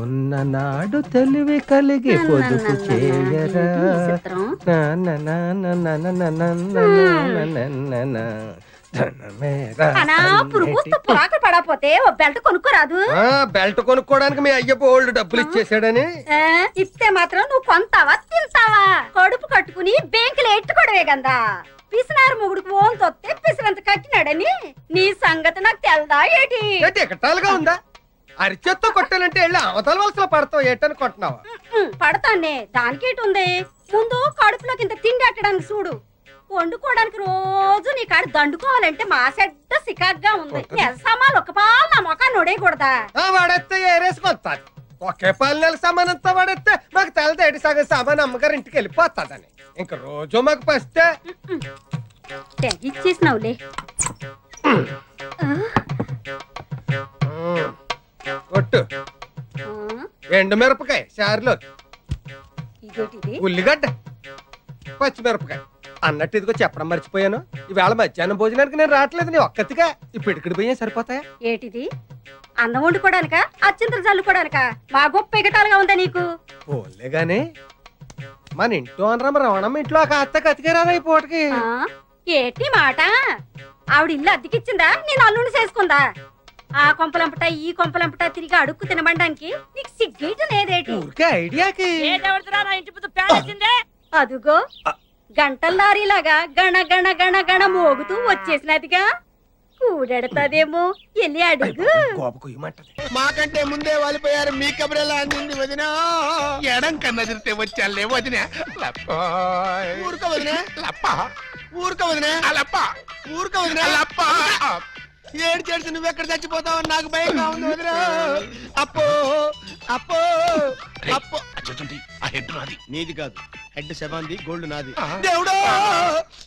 ఉన్ననాడు తెలివి కలిగి పొదుపు చేయరా. పడపోతే ఓ బెల్ట్ కొనుక్కోరాదు. బెల్ట్ కొనుక్కోడానికి మీ అయ్య బోల్డ్ డబ్బులు ఇచ్చేసాడని. ఇస్తే మాత్రం నువ్వు కొంటావా తింటావా? కడుపు కట్టుకుని బ్యాంకులో ఎట్టుకోవడమే కదా. పిసినారు మొగుడుకు ఓన్ తొత్తే పిసినంత కట్టినాడని నీ సంగతి నాకు తెల్దా ఏటి? ఎకటాలుగా ఉందా? అరిచేత్తో కొట్టాలంటే వెళ్ళి అవతల వలసలో పడతావు ఏటని కొట్టినావా? పడతానే, దానికేటి ఉంది. ముందు కడుపులోకి ఇంత తిండి అట్టడానికి చూడు. వండుకోవడానికి రోజు నీ కాడ దండుకోవాలంటే మా సెడ్డ సికాగ్గా ఉంది. నెల సామాన్లు ఒక పాలు నా మొఖాన్ని నొడేయకూడదా? వాడేస్తే ఏరేసుకొస్తాది. ఒకే పాలు నెల సామానంతా వాడేస్తే మాకు తెలదేటి సగం సామాన్ అమ్మగారు ఇంటికి వెళ్ళిపోతాదని. ఇంక రోజు మాకు పస్తే తెగిచ్చేసినావులే. కొట్టు. ఎండు మిరపకాయ చారులో, ఉల్లిగడ్డ, పచ్చిమిరపకాయ. అన్నట్టు ఇదిగో చెప్పడం మర్చిపోయాను. ఈవేళ మధ్యాహ్నం భోజనానికి నేను రావట్లేదు. నీ ఒక్కతిగా ఇప్పుడు ఇక్కడికి పోయే సరిపోతాయా? ఏటిది? అన్నం వండుకోవడానికా అచ్చింతలు చల్లుకోవడానికా? మా గొప్ప ఎగటాలుగా ఉందా నీకు? ఓన్లే గాని మన ఇంట్లో అనరమ్మ రవణమ్మ ఇంట్లో ఒక అత్త కతికేరాదా ఈ పూటకి? ఏటి మాట? ఆవిడ ఇల్లు అద్దెకిచ్చిందా? నేను అల్లుని చేసుకుందా? ఆ కొంపలంపట ఈ కొంపలంపట తిరిగి అడుక్కు తినమండానికి నీకు సిగ్గేట లేదేటి? ఊరికే ఐడియాకి అదుగో గంటల లారీలాగా గణ గణ గణ గణ మోగుతూ వచ్చేసినదిగా. కూడెడతాదేమో వెళ్ళి అడుగు. మాకంటే ముందే వాలిపోయారు. మీ కబరెలా అందింది వదిన? ఎడం కన్నా తిరితే వచ్చాలే వదిన. ఊరుక వదిన, ఊరుక వదిన, ఊరుక వదిన. ఏడు చేసి నువ్వెక్కడ చచ్చిపోతావు నాకు భయంగా ఉంది వదిన. అప్పో అప్పో అప్పో. నీది కాదు, హెడ్ శవాంది, గోల్డ్ నాది. దేవుడో